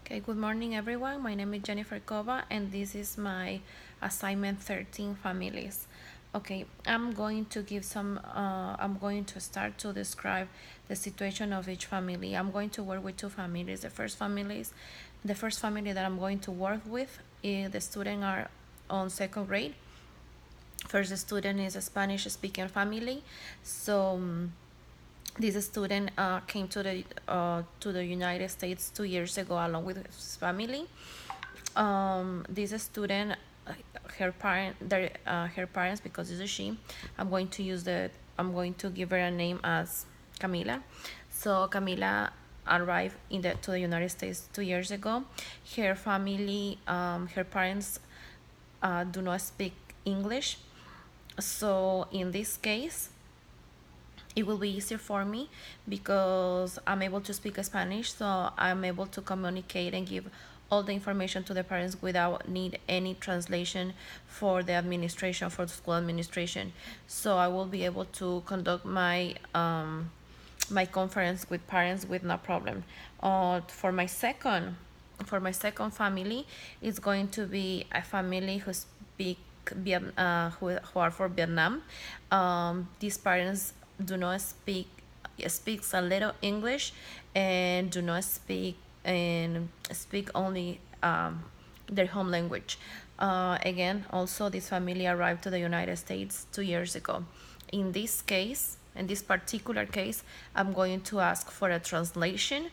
Okay, good morning everyone. My name is Jennifer Kova and this is my assignment 13 families. Okay, I'm going to I'm going to start to describe the situation of each family. I'm going to work with two families. The first family that I'm going to work with, the students are on second grade. First student is a Spanish speaking family. This student came to the United States 2 years ago along with his family. This student, her parents, because it's a she. I'm going to give her a name as Camila. So Camila arrived to the United States 2 years ago. Her family, her parents, do not speak English. So in this case, it will be easier for me because I'm able to speak Spanish, so I'm able to communicate and give all the information to the parents without need any translation for the administration, for the school administration. So I will be able to conduct my conference with parents with no problem. For my second family, it's going to be a family who speak who are for Vietnam. These parents do not speaks a little English and do not speak only their home language. Again, also this family arrived to the United States 2 years ago. In this particular case, I'm going to ask for a translator.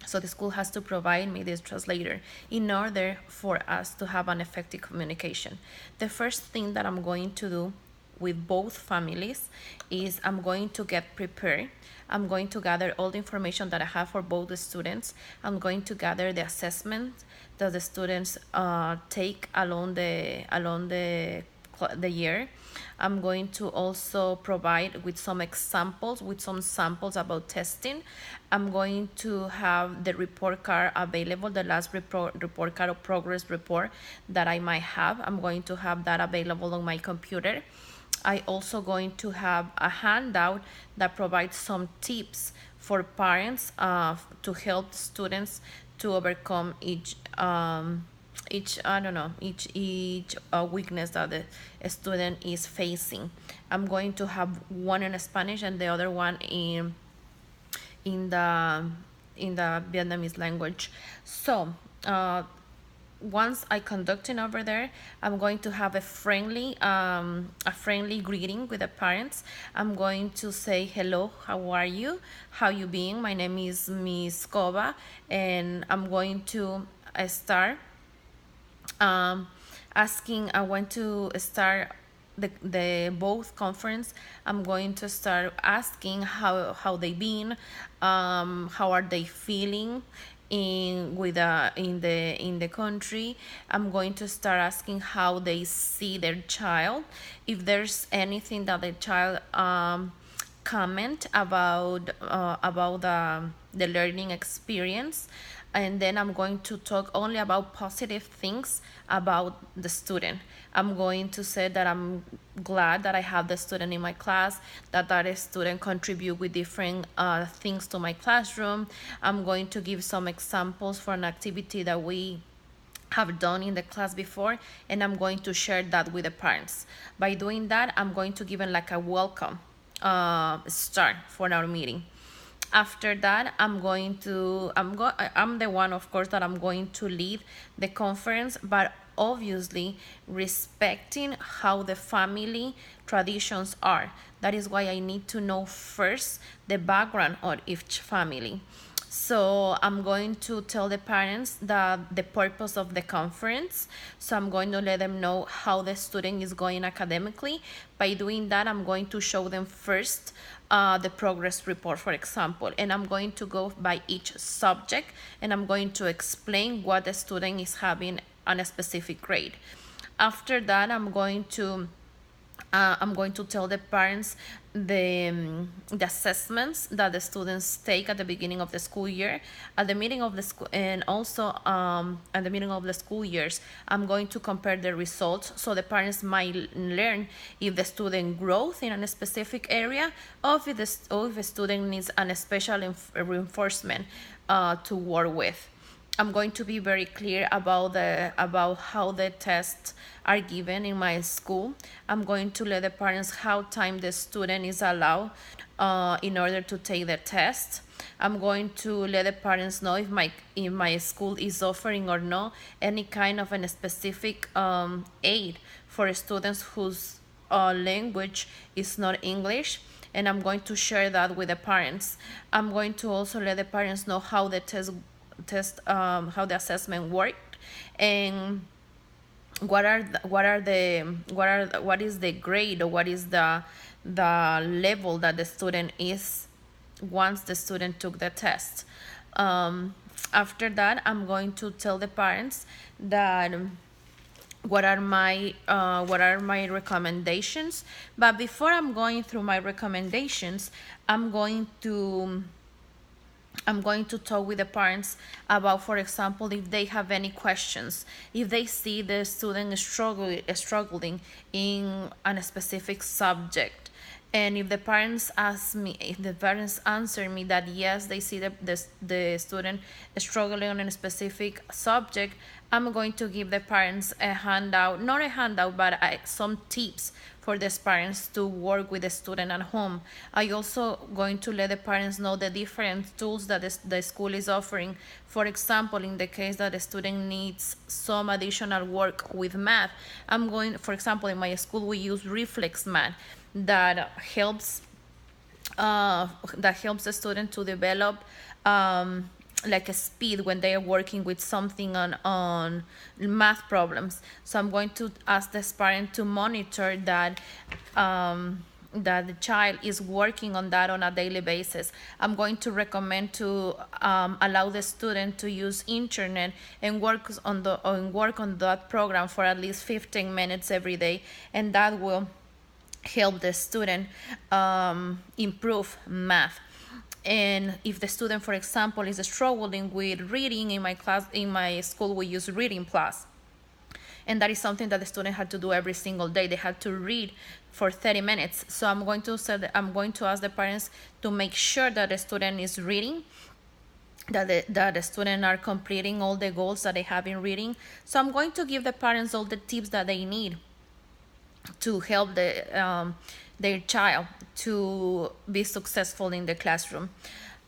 So the school has to provide me this translator in order for us to have an effective communication. The first thing that I'm going to do with both families is I'm going to get prepared. I'm going to gather all the information that I have for both the students. I'm going to gather the assessment that the students take along the year. I'm going to also provide with some samples about testing. I'm going to have the report card available, the last report card or progress report that I might have. I'm going to have that available on my computer. I also going to have a handout that provides some tips for parents to help students to overcome each weakness that the student is facing. I'm going to have one in Spanish and the other one in the Vietnamese language. So once I conducting over there, I'm going to have a friendly greeting with the parents. I'm going to say hello, how are you, how you being? My name is Miss Kova, and I'm going to start asking. I want to start the both conference. I'm going to start asking how they been, how are they feeling in the country. I'm going to start asking how they see their child, if there's anything that the child comment about the learning experience. And then I'm going to talk only about positive things about the student. I'm going to say that I'm glad that I have the student in my class, that student contribute with different things to my classroom. I'm going to give some examples for an activity that we have done in the class before, and I'm going to share that with the parents. By doing that, I'm going to give them like a welcome start for our meeting. After that, I'm the one, of course, that I'm going to lead the conference, but obviously respecting how the family traditions are. That is why I need to know first the background of each family. So I'm going to tell the parents the purpose of the conference. So I'm going to let them know how the student is going academically. By doing that, I'm going to show them first the progress report, for example, and I'm going to go by each subject, and I'm going to explain what the student is having on a specific grade. After that, I'm going to I'm going to tell the parents the assessments that the students take at the beginning of the school year, at the meeting of the school, and also at the meeting of the school years. I'm going to compare the results so the parents might learn if the student growth in a specific area, or if the student needs a special reinforcement to work with. I'm going to be very clear about how the tests are given in my school. I'm going to let the parents how time the student is allowed in order to take the test. I'm going to let the parents know if my school is offering or no any kind of a specific aid for students whose language is not English, and I'm going to share that with the parents. I'm going to also let the parents know how the how the assessment worked, and what is the grade, or what is the level that the student is once the student took the test. After that, I'm going to tell the parents that what are my recommendations. But before I'm going through my recommendations, I'm going to talk with the parents about, for example, if they have any questions, if they see the student struggling in a specific subject. And if the parents answer me that yes, they see the student struggling on a specific subject, I'm going to give the parents a handout, not a handout, but some tips for the parents to work with the student at home. I also going to let the parents know the different tools that the school is offering. For example, in the case that the student needs some additional work with math, for example, in my school we use reflex math that helps the student to develop like a speed when they are working with something on math problems. So I'm going to ask this parent to monitor that the child is working on that on a daily basis. I'm going to recommend to allow the student to use internet and work on that program for at least 15 minutes every day, and that will help the student improve math. And if the student, for example, is struggling with reading, in my school we use Reading Plus, and that is something that the student had to do every single day. They had to read for 30 minutes. So I'm going to ask the parents to make sure that the student is reading, that the student are completing all the goals that they have in reading. So I'm going to give the parents all the tips that they need to help their child to be successful in the classroom.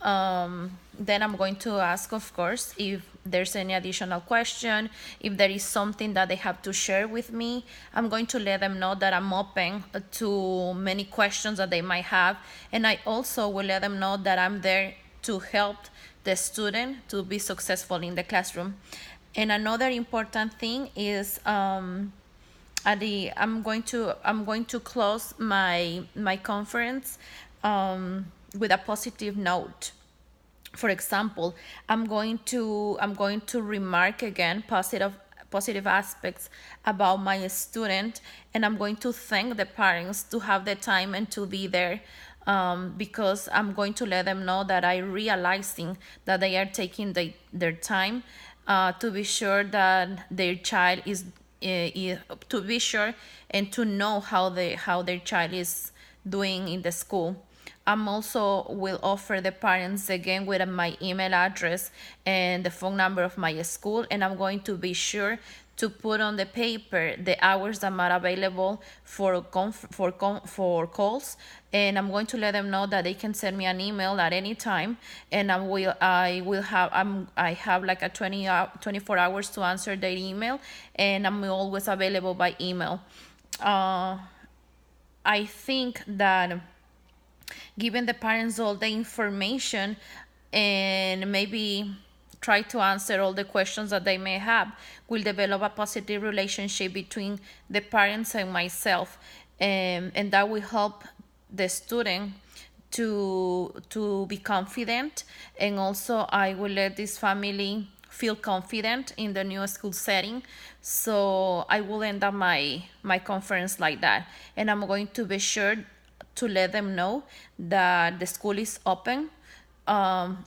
Then I'm going to ask, of course, if there's any additional question, if there is something that they have to share with me. I'm going to let them know that I'm open to many questions that they might have, and I also will let them know that I'm there to help the student to be successful in the classroom. And another important thing is I'm going to close my conference with a positive note. For example, I'm going to remark again positive aspects about my student, and I'm going to thank the parents to have the time and to be there, because I'm going to let them know that I realizing that they are taking their time to be sure that their child is to be sure and to know how their child is doing in the school. I'm also will offer the parents again with my email address and the phone number of my school, and I'm going to be sure to put on the paper the hours that are available for calls, and I'm going to let them know that they can send me an email at any time, and I have like a 24 hours to answer their email, and I'm always available by email. I think that giving the parents all the information and maybe try to answer all the questions that they may have will develop a positive relationship between the parents and myself, and that will help the student to be confident, and also I will let this family feel confident in the new school setting. So I will end up my conference like that, and I'm going to be sure to let them know that the school is open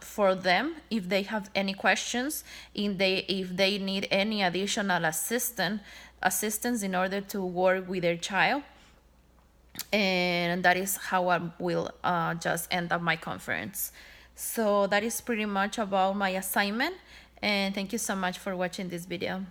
for them if they have any questions, if they need any additional assistance in order to work with their child. And that is how I will just end up my conference. So that is pretty much about my assignment, and thank you so much for watching this video.